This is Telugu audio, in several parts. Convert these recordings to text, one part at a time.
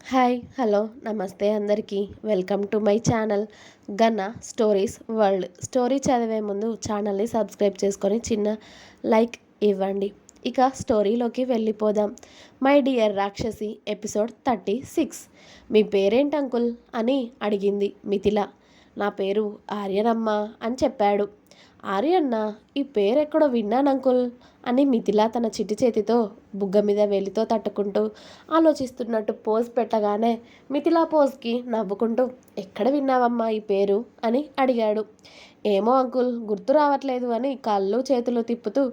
హాయ్ హలో నమస్తే అందరికీ welcome to my channel Ganna stories world. Story చదివే ముందు ఛానల్ని సబ్స్క్రైబ్ చేసుకొని చిన్న లైక్ ఇవ్వండి. ఇక స్టోరీలోకి వెళ్ళిపోదాం. మై డియర్ రాక్షసి ఎపిసోడ్ 36. మీ పేరేంటి అంకుల్ అని అడిగింది మిథిల. నా పేరు ఆర్యనమ్మ అని చెప్పాడు. ఆర్యన్న, ఈ పేరెక్కడో విన్నాను అంకుల్ అని మిథిల తన చిట్టి చేతితో బుగ్గ మీద వేలితో తట్టుకుంటూ ఆలోచిస్తున్నట్టు పోజ్ పెట్టగానే మిథిలా పోజ్కి నవ్వుకుంటూ, ఎక్కడ విన్నావమ్మా ఈ పేరు అని అడిగాడు. ఏమో అంకుల్, గుర్తు రావట్లేదు అని కళ్ళు చేతులు తిప్పుతూ,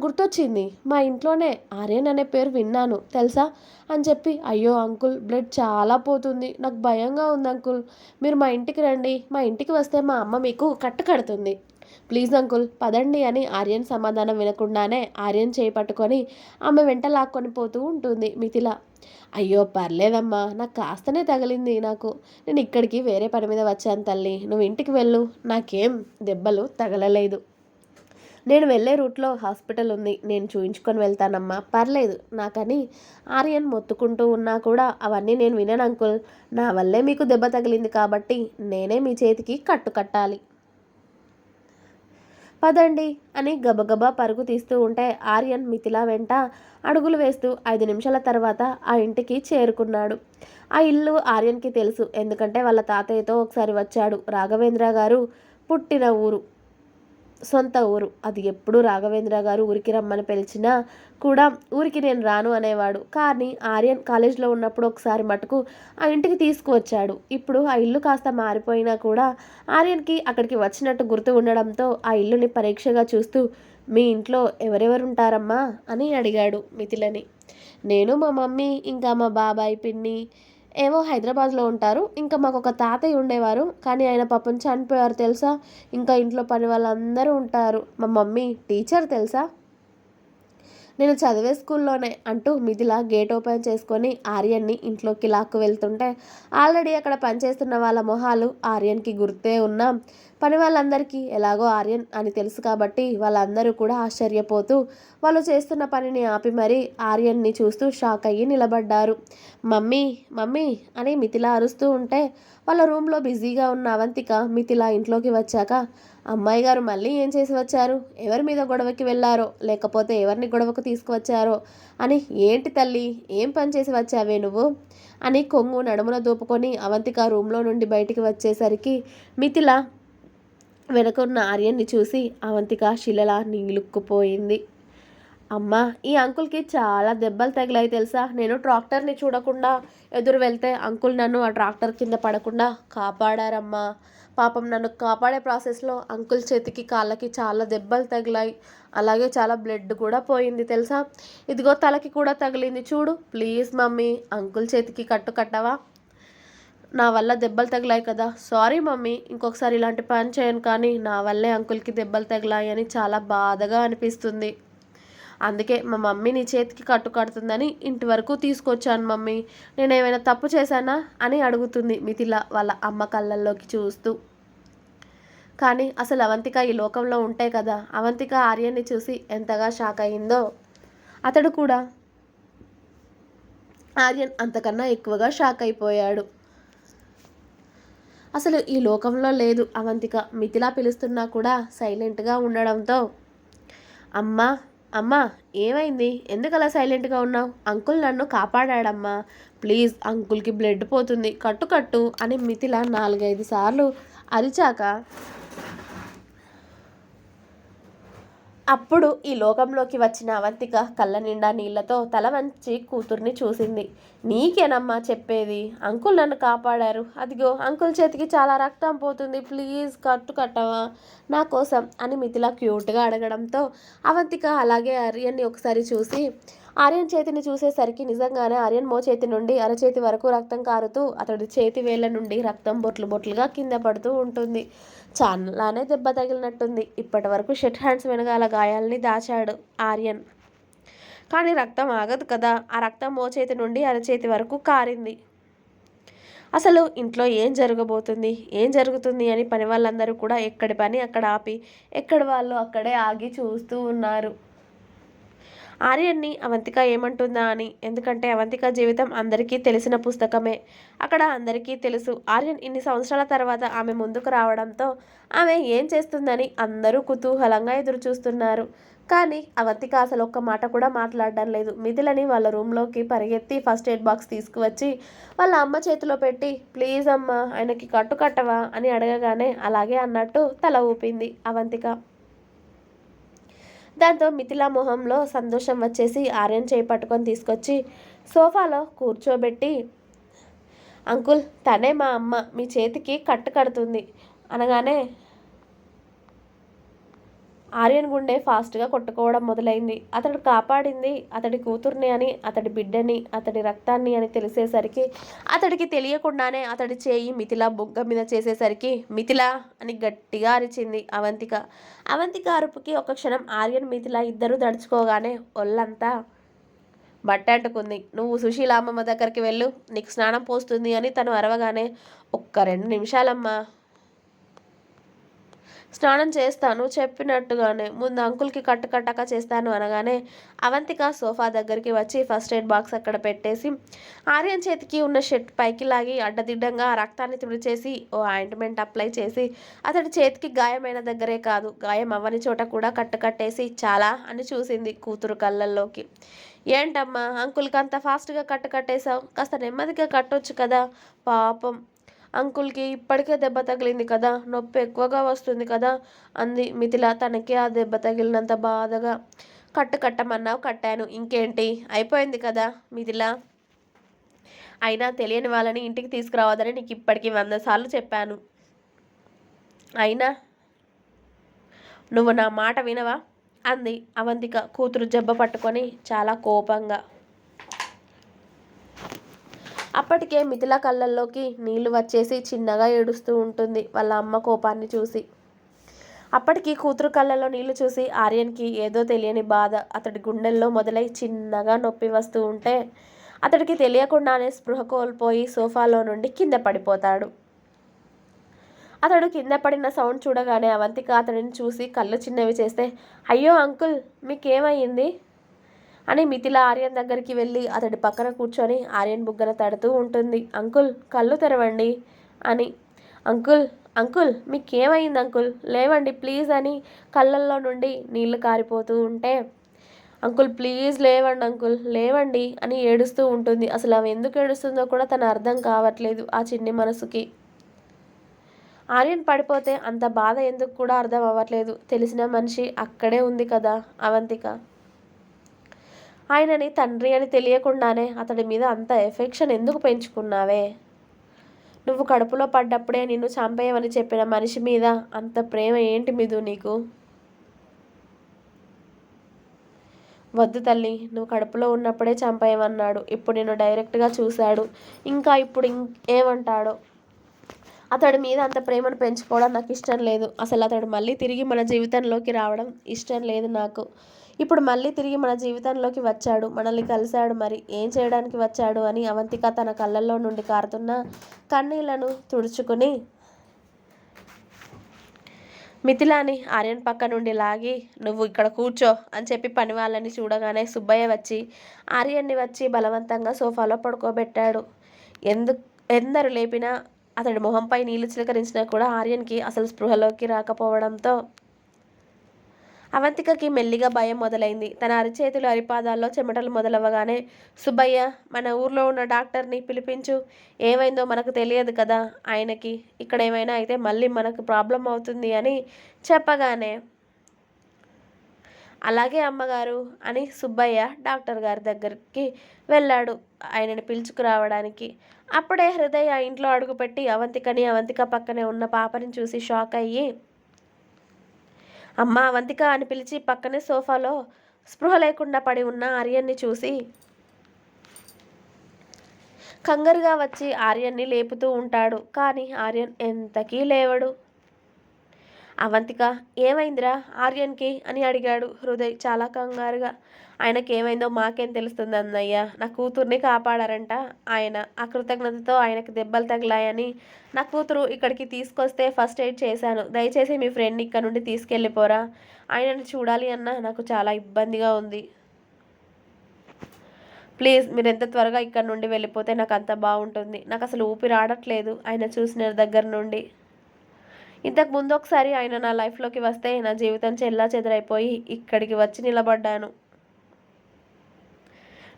గుర్తొచ్చింది, మా ఇంట్లోనే ఆర్యన్ అనే పేరు విన్నాను తెలుసా అని చెప్పి, అయ్యో అంకుల్, బ్లడ్ చాలా పోతుంది, నాకు భయంగా ఉంది అంకుల్, మీరు మా ఇంటికి రండి, మా ఇంటికి వస్తే మా అమ్మ మీకు కట్టు కడుతుంది, ప్లీజ్ అంకుల్ పదండి అని ఆర్యన్ సమాధానం వినకుండానే ఆర్యన్ చేయి పట్టుకొని ఆమె వెంట లాక్కొని పోతూ ఉంటుంది మిథిల. అయ్యో పర్లేదమ్మా, నాకు కాస్తనే తగిలింది, నేను ఇక్కడికి వేరే పని మీద వచ్చాను తల్లి, నువ్వు ఇంటికి వెళ్ళు, నాకేం దెబ్బలు తగలలేదు, నేను వెళ్ళే రూట్లో హాస్పిటల్ ఉంది, నేను చూయించుకొని వెళ్తానమ్మా, పర్లేదు నాకని ఆర్యన్ మొత్తుకుంటూ ఉన్నా కూడా, అవన్నీ నేను వినను అంకుల్, నా వల్లే మీకు దెబ్బ తగిలింది కాబట్టి నేనే మీ చేతికి కట్టు కట్టాలి, పదండి అని గబగబా పరుగు తీస్తూ ఉంటే ఆర్యన్ మిథిల వెంట అడుగులు వేస్తూ 5 నిమిషాల తర్వాత ఆ ఇంటికి చేరుకున్నాడు. ఆ ఇల్లు ఆర్యన్కి తెలుసు, ఎందుకంటే వాళ్ళ తాతయ్యతో ఒకసారి వచ్చాడు. రాఘవేంద్ర గారు పుట్టిన ఊరు, సొంత ఊరు అది. ఎప్పుడు రాఘవేంద్ర గారు ఊరికి రమ్మని పిలిచినా కూడా ఊరికి నేను రాను అనేవాడు. కానీ ఆర్యన్ కాలేజ్లో ఉన్నప్పుడు ఒకసారి మటుకు ఆ ఇంటికి తీసుకువచ్చాడు. ఇప్పుడు ఆ ఇల్లు కాస్త మారిపోయినా కూడా ఆర్యన్కి అక్కడికి వచ్చినట్టు గుర్తు ఉండడంతో ఆ ఇల్లుని పరీక్షగా చూస్తూ, మీ ఇంట్లో ఎవరెవరు ఉంటారమ్మా అని అడిగాడు మిథిలని. నేను, మా మమ్మీ, ఇంకా మా బాబాయ్ పిన్ని ఏమో హైదరాబాద్లో ఉంటారు, ఇంకా మాకు ఒక తాతయ్య ఉండేవారు, కానీ ఆయన పాపం చనిపోయారు తెలుసా, ఇంకా ఇంట్లో పని వాళ్ళందరూ ఉంటారు, మా మమ్మీ టీచర్ తెలుసా, నేను చదివే స్కూల్లోనే అంటూ మిథిల గేట్ ఓపెన్ చేసుకొని ఆర్యన్ని ఇంట్లోకి లాక్కు వెళ్తుంటే, ఆల్రెడీ అక్కడ పనిచేస్తున్న వాళ్ళ మొహాలు ఆర్యన్కి గుర్తే ఉన్నా పని వాళ్ళందరికీ ఎలాగో ఆర్యన్ అని తెలుసు కాబట్టి వాళ్ళందరూ కూడా ఆశ్చర్యపోతూ వాళ్ళు చేస్తున్న పనిని ఆపి మరీ ఆర్యన్ని చూస్తూ షాక్ అయ్యి నిలబడ్డారు. మమ్మీ మమ్మీ అని మిథిల అరుస్తూ ఉంటే వాళ్ళ రూమ్లో బిజీగా ఉన్న అవంతిక మిథిల ఇంట్లోకి వచ్చాక, అమ్మాయి గారు మళ్ళీ ఏం చేసి వచ్చారు, ఎవరి మీద గొడవకి వెళ్ళారో, లేకపోతే ఎవరిని గొడవకు తీసుకువచ్చారో అని, ఏంటి తల్లి ఏం పని చేసి వచ్చావే నువ్వు అని కొంగు నడుమున దూపుకొని అవంతిక రూమ్లో నుండి బయటికి వచ్చేసరికి మిథిల వెనకున్న ఆర్యన్ని చూసి అవంతిక శిలలా నిలుక్కుపోయింది. అమ్మా, ఈ అంకుల్కి చాలా దెబ్బలు తగిలాయి తెలుసా, నేను ట్రాక్టర్ని చూడకుండా ఎదురు వెళ్తే అంకుల్ నన్ను ఆ ట్రాక్టర్ కింద పడకుండా కాపాడారమ్మా, పాపం నన్ను కాపాడే ప్రాసెస్లో అంకుల్ చేతికి కాళ్ళకి చాలా దెబ్బలు తగిలాయి, అలాగే చాలా బ్లడ్ కూడా పోయింది తెలుసా, ఇదిగో తలకి కూడా తగిలింది చూడు, ప్లీజ్ మమ్మీ అంకుల్ చేతికి కట్టు కట్టవా, నా వల్ల దెబ్బలు తగిలాయి కదా, సారీ మమ్మీ, ఇంకొకసారి ఇలాంటి పని చేయను, కానీ నా వల్లే అంకుల్కి దెబ్బలు తగిలాయి అని చాలా బాధగా అనిపిస్తుంది, అందుకే మా మమ్మీ నీ చేతికి కట్టు కడుతుందని ఇంటి వరకు తీసుకొచ్చాను మమ్మీ, నేనేమైనా తప్పు చేశానా అని అడుగుతుంది మిథిల వాళ్ళ అమ్మ కళ్ళల్లోకి చూస్తూ. కానీ అసలు అవంతిక ఈ లోకంలో ఉంటే కదా అవంతిక ఆర్యన్ని చూసి ఎంతగా షాక్ అయిందో, అతడు కూడా ఆర్యన్ అంతకన్నా ఎక్కువగా షాక్ అయిపోయాడు. అసలు ఈ లోకంలో లేదు అవంతిక. మిథిల పిలుస్తున్నా కూడా సైలెంట్గా ఉండడంతో, అమ్మా అమ్మా ఏమైంది, ఎందుకు అలా సైలెంట్గా ఉన్నావు, అంకుల్ నన్ను కాపాడాడమ్మా, ప్లీజ్ అంకుల్కి బ్లడ్ పోతుంది, కట్టు కట్టు అని మిథిల 4-5 సార్లు అరిచాక అప్పుడు ఈ లోకంలోకి వచ్చిన అవంతిక కళ్ళ నిండా నీళ్లతో తల వంచి కూతుర్ని చూసింది. నీకేనమ్మా చెప్పేది, అంకుల్ నన్ను కాపాడారు, అదిగో అంకుల్ చేతికి చాలా రక్తం పోతుంది, ప్లీజ్ కట్టు కట్టవా నా కోసం అని మిథిల క్యూట్గా అడగడంతో అవంతిక అలాగే ఆర్యన్ని ఒకసారి చూసి, ఆర్యన్ చేతిని చూసేసరికి నిజంగానే ఆర్యన్ మోచేతి నుండి అరచేతి వరకు రక్తం కారుతూ అతడి చేతి వేళ్ల నుండి రక్తం బొట్లు బొట్లుగా కింద పడుతూ ఉంటుంది. చాలానే దెబ్బ తగిలినట్టుంది. ఇప్పటి వరకు షెట్ హ్యాండ్స్ వెనకాల గాయాల్ని దాచాడు ఆర్యన్, కానీ రక్తం ఆగదు కదా, ఆ రక్తం మోచేతి నుండి అరచేతి వరకు కారింది. అసలు ఇంట్లో ఏం జరగబోతుంది, ఏం జరుగుతుంది అని పని వాళ్ళందరూ కూడా ఎక్కడి పని అక్కడ ఆపి ఎక్కడి వాళ్ళు అక్కడే ఆగి చూస్తూ ఉన్నారు. ఆర్యన్ని అవంతిక ఏమంటుందా అని. ఎందుకంటే అవంతిక జీవితం అందరికీ తెలిసిన పుస్తకమే. అక్కడ అందరికీ తెలుసు. ఆర్యన్ ఇన్ని సంవత్సరాల తర్వాత ఆమె ముందుకు రావడంతో ఆమె ఏం చేస్తుందని అందరూ కుతూహలంగా ఎదురుచూస్తున్నారు. కానీ అవంతిక అసలు ఒక్క మాట కూడా మాట్లాడడం లేదు. మిథిలని వాళ్ళ రూమ్లోకి పరిగెత్తి ఫస్ట్ ఎయిడ్ బాక్స్ తీసుకువచ్చి వాళ్ళ అమ్మ చేతిలో పెట్టి, ప్లీజ్ అమ్మ ఆయనకి కట్టు కట్టవా అని అడగగానే అలాగే అన్నట్టు తల ఊపింది అవంతిక. దాంతో మిథిలా మొహంలో సంతోషం వచ్చేసి ఆర్యన్ చేయి పట్టుకొని తీసుకొచ్చి సోఫాలో కూర్చోబెట్టి, అంకుల్ తనే మా అమ్మ, మీ చేతికి కట్టు కడుతుంది అనగానే ఆర్యన్ గుండె ఫాస్ట్గా కొట్టుకోవడం మొదలైంది. అతడు కాపాడింది అతడి కూతుర్ని అని, అతడి బిడ్డని, అతడి రక్తాన్ని అని తెలిసేసరికి అతడికి తెలియకుండానే అతడి చేయి మిథిలా బుగ్గ మీద చేసేసరికి మిథిలా అని గట్టిగా అరిచింది అవంతిక. అవంతిక అరుపుకి ఒక క్షణం ఆర్యన్ మిథిలా ఇద్దరు దడుచుకోగానే ఒళ్ళంతా బట్టంటుకుంది. నువ్వు సుశీలామ్మమ్మ దగ్గరికి వెళ్ళు, నీకు స్నానం పోస్తుంది అని తను అరవగానే, ఒక్క 2 నిమిషాలమ్మా, స్నానం చేస్తాను చెప్పినట్టుగానే, ముందు అంకుల్కి కట్టుకట్టాక చేస్తాను అనగానే అవంతిక సోఫా దగ్గరికి వచ్చి ఫస్ట్ ఎయిడ్ బాక్స్ అక్కడ పెట్టేసి ఆర్యన్ చేతికి ఉన్న షర్ట్ పైకి లాగి అడ్డదిడ్డంగా రక్తాన్ని తుడిచేసి ఓ ఆయింట్మెంట్ అప్లై చేసి అతడి చేతికి గాయమైన దగ్గరే కాదు, గాయం అవ్వని చోట కూడా కట్టేసి చాలా అని చూసింది కూతురు కళ్ళల్లోకి. ఏంటమ్మా అంకుల్కి అంత ఫాస్ట్గా కట్టేసావు, కాస్త నెమ్మదిగా కట్టొచ్చు కదా, పాపం అంకుల్కి ఇప్పటికే దెబ్బ తగిలింది కదా, నొప్పి ఎక్కువగా వస్తుంది కదా అంది మిథిల తనకి ఆ దెబ్బ తగిలినంత బాధగా. కట్టమన్నావు కట్టాను, ఇంకేంటి అయిపోయింది కదా మిథిల. అయినా తెలియని వాళ్ళని ఇంటికి తీసుకురావద్దని నీకు ఇప్పటికీ 100 సార్లు చెప్పాను. అయినా నువ్వు నా మాట వినవా అంది అవంతిక కూతురు జబ్బ పట్టుకొని చాలా కోపంగా. అప్పటికే మిథిల కళ్ళల్లోకి నీళ్లు వచ్చేసి చిన్నగా ఏడుస్తూ ఉంటుంది వాళ్ళ అమ్మ కోపాన్ని చూసి. అప్పటికి కూతురు కళ్ళల్లో నీళ్లు చూసి ఆర్యన్కి ఏదో తెలియని బాధ అతడి గుండెల్లో మొదలై చిన్నగా నొప్పి వస్తూ ఉంటే అతడికి తెలియకుండానే స్పృహ కోల్పోయి సోఫాలో నుండి కింద పడిపోతాడు. అతడు కింద పడిన సౌండ్ చూడగానే అవంతిక అతడిని చూసి కళ్ళు చిన్నవి చేస్తే, అయ్యో అంకుల్ మీకేమయ్యింది అని మిథిల ఆర్యన్ దగ్గరికి వెళ్ళి అతడి పక్కన కూర్చొని ఆర్యన్ బుగ్గన తడుతూ ఉంటుంది. అంకుల్ కళ్ళు తెరవండి అని. అంకుల్ అంకుల్ మీకేమైంది అంకుల్, లేవండి ప్లీజ్ అని కళ్ళల్లో నుండి నీళ్లు కారిపోతూ ఉంటే, అంకుల్ ప్లీజ్ లేవండి అంకుల్ లేవండి అని ఏడుస్తూ ఉంటుంది. అసలు ఆమె ఎందుకు ఏడుస్తుందో కూడా తన అర్థం కావట్లేదు ఆ చిన్ని మనసుకి. ఆర్యన్ పడిపోతే అంత బాధ ఎందుకు కూడా అర్థం అవ్వట్లేదు. తెలిసిన మనిషి అక్కడే ఉంది కదా అవంతిక. ఆయనని తండ్రి అని తెలియకుండానే అతడి మీద అంత ఎఫెక్షన్ ఎందుకు పెంచుకున్నావే? నువ్వు కడుపులో పడ్డప్పుడే నిన్ను చంపేయమని చెప్పిన మనిషి మీద అంత ప్రేమ ఏంటి మిదు నీకు? వద్దు తల్లి, నువ్వు కడుపులో ఉన్నప్పుడే చంపేయమన్నాడు. ఇప్పుడు నేను డైరెక్ట్గా చూశాడు, ఇంకా ఇప్పుడు ఏమంటాడో. అతడి మీద అంత ప్రేమను పెంచుకోవడం నాకు ఇష్టం లేదు. అసలు అతడు మళ్ళీ తిరిగి మన జీవితంలోకి రావడం ఇష్టం లేదు నాకు. ఇప్పుడు మళ్ళీ తిరిగి మన జీవితంలోకి వచ్చాడు, మనల్ని కలిశాడు, మరి ఏం చేయడానికి వచ్చాడు అని అవంతిక తన కళ్ళల్లో నుండి కారుతున్న కన్నీళ్లను తుడుచుకుని మిథిలాని ఆర్యన్ పక్క నుండి లాగి నువ్వు ఇక్కడ కూర్చో అని చెప్పి పని వాళ్ళని చూడగానే సుబ్బయ్య వచ్చి ఆర్యన్ని వచ్చి బలవంతంగా సోఫాలో పడుకోబెట్టాడు. ఎందరు లేపినా అతడి మొహంపై నీళ్లు చిలకరించినా కూడా ఆర్యన్కి అసలు స్పృహలోకి రాకపోవడంతో అవంతికకి మెల్లిగా భయం మొదలైంది. తన అరిచేతులు అరిపాదాల్లో చెమటలు మొదలవ్వగానే సుబ్బయ్య మన ఊర్లో ఉన్న డాక్టర్ని పిలిపించు, ఏమైందో మనకు తెలియదు కదా ఆయనకి, ఇక్కడ ఏమైనా అయితే మళ్ళీ మనకు ప్రాబ్లం అవుతుంది అని చెప్పగానే అలాగే అమ్మగారు అని సుబ్బయ్య డాక్టర్ గారి దగ్గరికి వెళ్ళాడు ఆయనని పిలుచుకురావడానికి. అప్పుడే హృదయ ఇంట్లో అడుగుపెట్టి అవంతిక పక్కనే ఉన్న పాపని చూసి షాక్ అయ్యి అమ్మ అవంతిక అని పిలిచి పక్కనే సోఫాలో స్పృహ లేకుండా పడి ఉన్న ఆర్యన్ని చూసి కంగారుగా వచ్చి ఆర్యన్ని లేపుతూ ఉంటాడు. కానీ ఆర్యన్ ఎంతకీ లేవడు. అవంతిక ఏమైందిరా ఆర్యన్కి అని అడిగాడు హృదయ్ చాలా కంగారుగా. ఆయనకేమైందో మాకేం తెలుస్తుంది అన్నయ్య, నా కూతుర్ని కాపాడారంట ఆయన, ఆ కృతజ్ఞతతో ఆయనకి దెబ్బలు తగిలాయని నా కూతురు ఇక్కడికి తీసుకొస్తే ఫస్ట్ ఎయిడ్ చేశాను. దయచేసి మీ ఫ్రెండ్ని ఇక్కడ నుండి తీసుకెళ్ళిపోరా, ఆయనను చూడాలి అన్న నాకు చాలా ఇబ్బందిగా ఉంది. ప్లీజ్ మీరు ఎంత త్వరగా ఇక్కడ నుండి వెళ్ళిపోతే నాకు అంత బాగుంటుంది. నాకు అసలు ఊపిరి ఆడట్లేదు ఆయన చూసిన దగ్గర నుండి. ఇంతకు ముందు ఒకసారి ఆయన నా లైఫ్లోకి వస్తే నా జీవితం చెల్లాచెదరైపోయి ఇక్కడికి వచ్చి నిలబడ్డాను.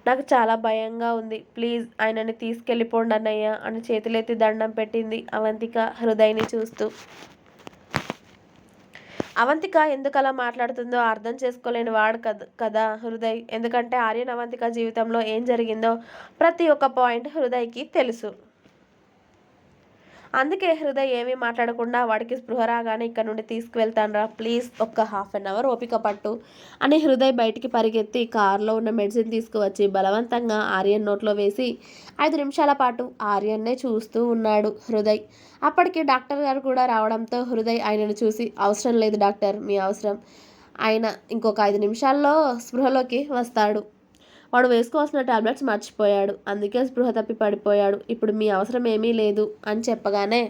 నాకు చాలా భయంగా ఉంది. ప్లీజ్ ఆయనని తీసుకెళ్ళిపోండి అన్నయ్య అని చేతులెత్తి దండం పెట్టింది అవంతిక హృదయ్ని చూస్తూ. అవంతిక ఎందుకలా మాట్లాడుతుందో అర్థం చేసుకోలేని వాడు కదా హృదయ్. ఎందుకంటే ఆర్యన్ అవంతిక జీవితంలో ఏం జరిగిందో ప్రతి ఒక్క పాయింట్ హృదయ్కి తెలుసు. అందుకే హృదయ్ ఏమీ మాట్లాడకుండా వాడికి స్పృహ రాగానే ఇక్కడ నుండి తీసుకువెళ్తానురా, ప్లీజ్ ఒక్క హాఫ్ అన్ అవర్ ఓపిక పట్టు అని హృదయ్ బయటికి పరిగెత్తి కారులో ఉన్న మెడిసిన్ తీసుకువచ్చి బలవంతంగా ఆర్యన్ నోట్లో వేసి 5 నిమిషాల పాటు ఆర్యన్నే చూస్తూ ఉన్నాడు హృదయ్. అప్పటికి డాక్టర్ గారు కూడా రావడంతో హృదయ్ ఆయనను చూసి, అవసరం లేదు డాక్టర్, మీ అవసరం. ఆయన ఇంకొక 5 నిమిషాల్లో స్పృహలోకి వస్తాడు. వాడు వేసుకోవాల్సిన టాబ్లెట్స్ మర్చిపోయాడు, అందుకే స్పృహ తప్పి పడిపోయాడు. ఇప్పుడు మీ అవసరం ఏమీ లేదు అని చెప్పగానే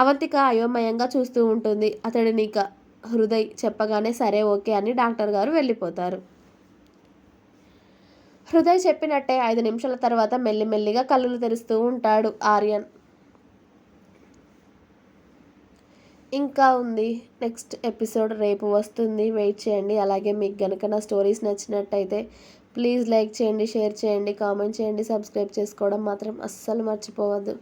అవంతిక అయోమయంగా చూస్తూ ఉంటుంది. అతడినిక హృదయ్ చెప్పగానే సరే ఓకే అని డాక్టర్ గారు వెళ్ళిపోతారు. హృదయ్ చెప్పినట్టే 5 నిమిషాల తర్వాత మెల్లిమెల్లిగా కళ్ళు తెరుస్తూ ఉంటాడు ఆర్యన్. ఇంకా ఉంది, నెక్స్ట్ ఎపిసోడ్ రేపు వస్తుంది, వెయిట్ చేయండి. అలాగే మీకు కనుక నా స్టోరీస్ నచ్చినట్టయితే ప్లీజ్ లైక్ చేయండి, షేర్ చేయండి, కామెంట్ చేయండి, సబ్స్క్రైబ్ చేసుకోవడం మాత్రం అస్సలు మర్చిపోవద్దు.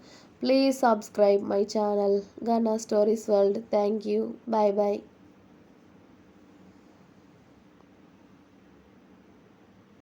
Please subscribe my channel Gana stories world. Thank you. Bye bye.